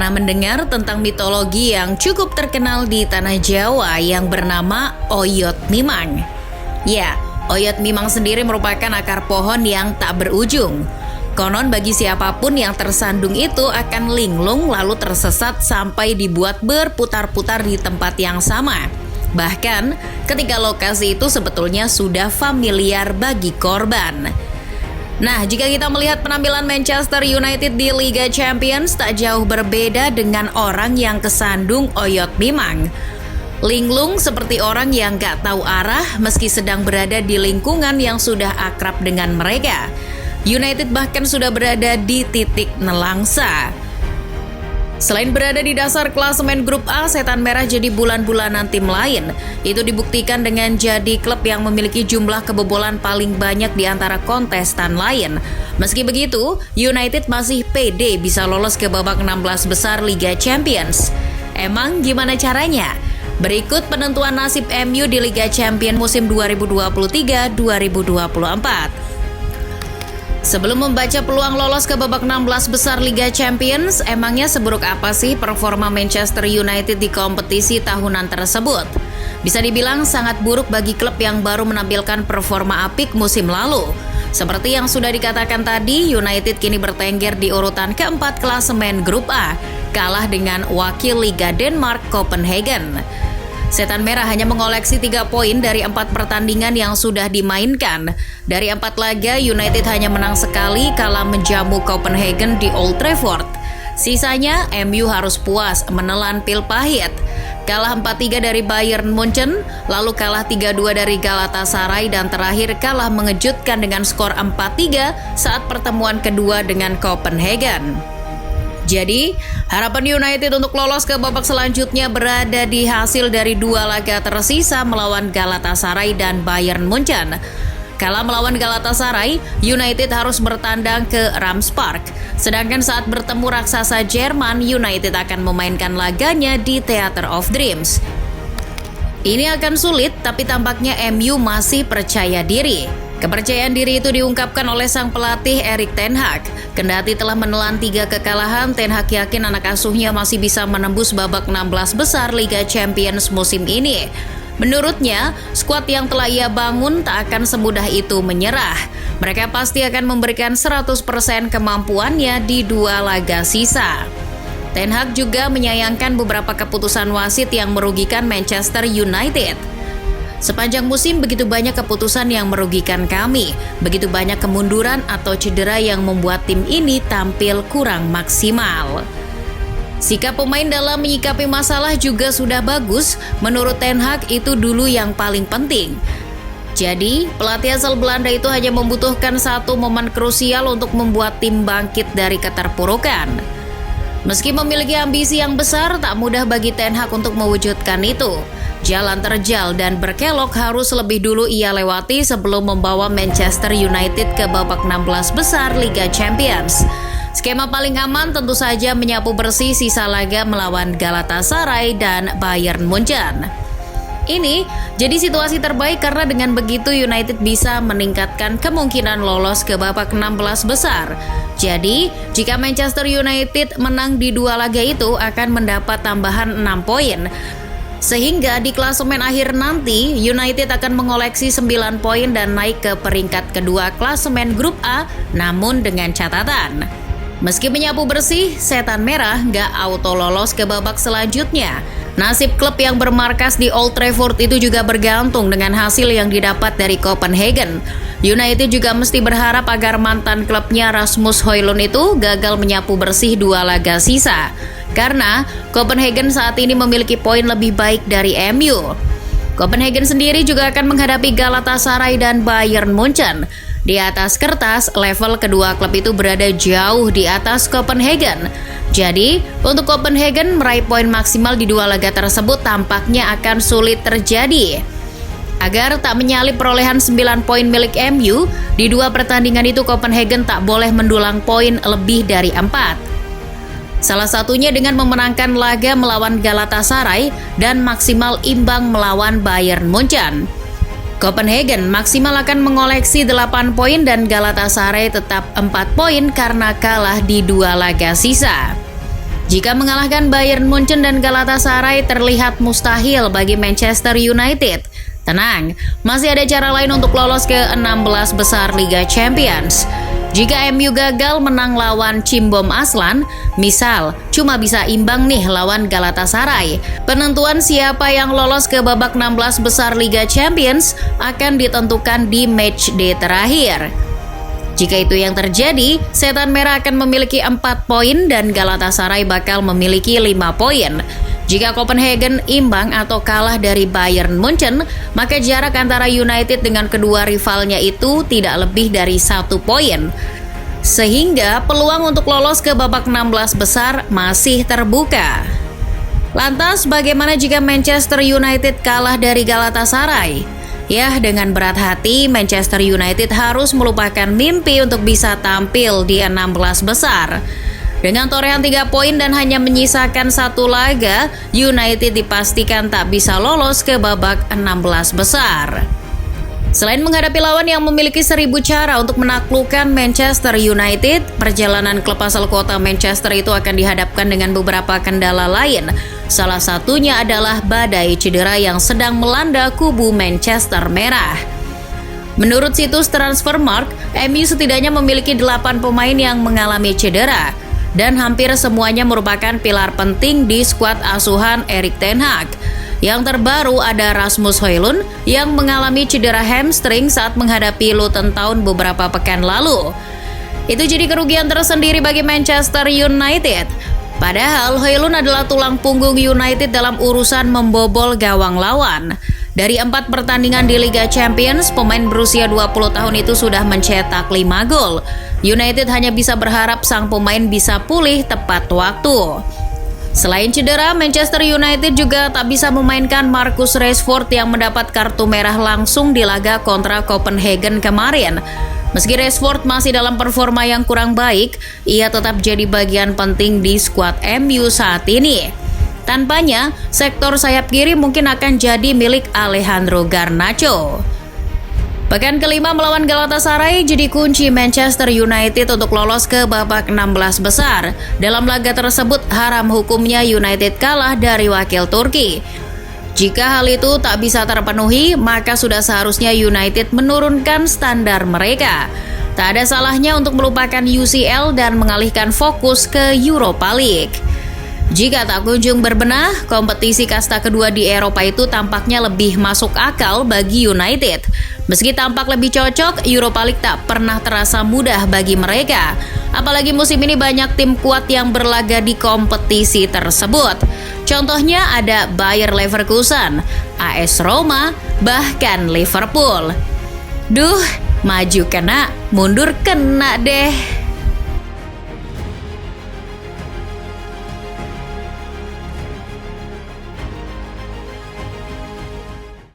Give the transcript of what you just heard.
pernah mendengar tentang mitologi yang cukup terkenal di tanah Jawa yang bernama Oyot Mimang? Ya, Oyot Mimang sendiri merupakan akar pohon yang tak berujung. Konon bagi siapapun yang tersandung itu akan linglung lalu tersesat sampai dibuat berputar-putar di tempat yang sama. Bahkan ketika lokasi itu sebetulnya sudah familiar bagi korban. Nah, jika kita melihat penampilan Manchester United di Liga Champions tak jauh berbeda dengan orang yang kesandung Oyot Mimang. Linglung seperti orang yang gak tahu arah meski sedang berada di lingkungan yang sudah akrab dengan mereka. United bahkan sudah berada di titik nelangsa. Selain berada di dasar klasemen grup A, Setan Merah jadi bulan-bulanan tim lain. Itu dibuktikan dengan jadi klub yang memiliki jumlah kebobolan paling banyak di antara kontestan lain. Meski begitu, United masih pede bisa lolos ke babak 16 besar Liga Champions. Emang gimana caranya? Berikut penentuan nasib MU di Liga Champions musim 2023-2024. Sebelum membaca peluang lolos ke babak 16 besar Liga Champions, emangnya seburuk apa sih performa Manchester United di kompetisi tahunan tersebut? Bisa dibilang sangat buruk bagi klub yang baru menampilkan performa apik musim lalu. Seperti yang sudah dikatakan tadi, United kini bertengger di urutan keempat klasemen grup A, kalah dengan wakil Liga Denmark Copenhagen. Setan Merah hanya mengoleksi 3 poin dari 4 pertandingan yang sudah dimainkan. Dari 4 laga, United hanya menang sekali kala menjamu Copenhagen di Old Trafford. Sisanya, MU harus puas menelan pil pahit. Kalah 4-3 dari Bayern Munchen, lalu kalah 3-2 dari Galatasaray, dan terakhir kalah mengejutkan dengan skor 4-3 saat pertemuan kedua dengan Copenhagen. Jadi, harapan United untuk lolos ke babak selanjutnya berada di hasil dari 2 laga tersisa melawan Galatasaray dan Bayern Munchen. Kala melawan Galatasaray, United harus bertandang ke Rams Park. Sedangkan saat bertemu raksasa Jerman, United akan memainkan laganya di Theater of Dreams. Ini akan sulit, tapi tampaknya MU masih percaya diri. Kepercayaan diri itu diungkapkan oleh sang pelatih Erik ten Hag. Kendati telah menelan 3 kekalahan, Ten Hag yakin anak asuhnya masih bisa menembus babak 16 besar Liga Champions musim ini. Menurutnya, skuad yang telah ia bangun tak akan semudah itu menyerah. Mereka pasti akan memberikan 100% kemampuannya di 2 laga sisa. Ten Hag juga menyayangkan beberapa keputusan wasit yang merugikan Manchester United. Sepanjang musim begitu banyak keputusan yang merugikan kami, begitu banyak kemunduran atau cedera yang membuat tim ini tampil kurang maksimal. Sikap pemain dalam menyikapi masalah juga sudah bagus, menurut Ten Hag itu dulu yang paling penting. Jadi, pelatih asal Belanda itu hanya membutuhkan 1 momen krusial untuk membuat tim bangkit dari keterpurukan. Meski memiliki ambisi yang besar, tak mudah bagi Ten Hag untuk mewujudkan itu. Jalan terjal dan berkelok harus lebih dulu ia lewati sebelum membawa Manchester United ke babak 16 besar Liga Champions. Skema paling aman tentu saja menyapu bersih sisa laga melawan Galatasaray dan Bayern Munchen. Ini jadi situasi terbaik karena dengan begitu United bisa meningkatkan kemungkinan lolos ke babak 16 besar. Jadi, jika Manchester United menang di 2 laga itu akan mendapat tambahan 6 poin. Sehingga di klasemen akhir nanti, United akan mengoleksi 9 poin dan naik ke peringkat kedua klasemen grup A, namun dengan catatan. Meski menyapu bersih, Setan Merah nggak auto lolos ke babak selanjutnya. Nasib klub yang bermarkas di Old Trafford itu juga bergantung dengan hasil yang didapat dari Copenhagen. United juga mesti berharap agar mantan klubnya Rasmus Højlund itu gagal menyapu bersih 2 laga sisa. Karena Copenhagen saat ini memiliki poin lebih baik dari MU. Copenhagen sendiri juga akan menghadapi Galatasaray dan Bayern Munchen. Di atas kertas, level kedua klub itu berada jauh di atas Copenhagen. Jadi, untuk Copenhagen meraih poin maksimal di 2 laga tersebut tampaknya akan sulit terjadi. Agar tak menyalip perolehan 9 poin milik MU, di 2 pertandingan itu Copenhagen tak boleh mendulang poin lebih dari 4. Salah satunya dengan memenangkan laga melawan Galatasaray dan maksimal imbang melawan Bayern Munchen. Copenhagen maksimal akan mengoleksi 8 poin dan Galatasaray tetap 4 poin karena kalah di 2 laga sisa. Jika mengalahkan Bayern Munchen dan Galatasaray terlihat mustahil bagi Manchester United. Tenang, masih ada cara lain untuk lolos ke 16 besar Liga Champions. Jika MU gagal menang lawan Cimbom Aslan, misal cuma bisa imbang nih lawan Galatasaray, penentuan siapa yang lolos ke babak 16 besar Liga Champions akan ditentukan di match day terakhir. Jika itu yang terjadi, Setan Merah akan memiliki 4 poin dan Galatasaray bakal memiliki 5 poin. Jika Copenhagen imbang atau kalah dari Bayern Munchen, maka jarak antara United dengan kedua rivalnya itu tidak lebih dari 1 poin. Sehingga peluang untuk lolos ke babak 16 besar masih terbuka. Lantas bagaimana jika Manchester United kalah dari Galatasaray? Ya, dengan berat hati, Manchester United harus melupakan mimpi untuk bisa tampil di 16 besar. Dengan torehan 3 poin dan hanya menyisakan 1 laga, United dipastikan tak bisa lolos ke babak 16 besar. Selain menghadapi lawan yang memiliki 1000 cara untuk menaklukkan Manchester United, perjalanan klub asal kota Manchester itu akan dihadapkan dengan beberapa kendala lain. Salah satunya adalah badai cedera yang sedang melanda kubu Manchester Merah. Menurut situs Transfermarkt, MU setidaknya memiliki 8 pemain yang mengalami cedera, dan hampir semuanya merupakan pilar penting di skuad asuhan Erik ten Hag. Yang terbaru ada Rasmus Højlund yang mengalami cedera hamstring saat menghadapi Luton Town beberapa pekan lalu. Itu jadi kerugian tersendiri bagi Manchester United. Padahal Højlund adalah tulang punggung United dalam urusan membobol gawang lawan. Dari 4 pertandingan di Liga Champions, pemain berusia 20 tahun itu sudah mencetak 5 gol. United hanya bisa berharap sang pemain bisa pulih tepat waktu. Selain cedera, Manchester United juga tak bisa memainkan Marcus Rashford yang mendapat kartu merah langsung di laga kontra Copenhagen kemarin. Meski Rashford masih dalam performa yang kurang baik, ia tetap jadi bagian penting di skuad MU saat ini. Tanpanya, sektor sayap kiri mungkin akan jadi milik Alejandro Garnacho. Pekan kelima melawan Galatasaray jadi kunci Manchester United untuk lolos ke babak 16 besar. Dalam laga tersebut, haram hukumnya United kalah dari wakil Turki. Jika hal itu tak bisa terpenuhi, maka sudah seharusnya United menurunkan standar mereka. Tak ada salahnya untuk melupakan UCL dan mengalihkan fokus ke Europa League. Jika tak kunjung berbenah, kompetisi kasta kedua di Eropa itu tampaknya lebih masuk akal bagi United. Meski tampak lebih cocok, Europa League tak pernah terasa mudah bagi mereka. Apalagi musim ini banyak tim kuat yang berlaga di kompetisi tersebut. Contohnya ada Bayer Leverkusen, AS Roma, bahkan Liverpool. Duh, maju kena, mundur kena deh.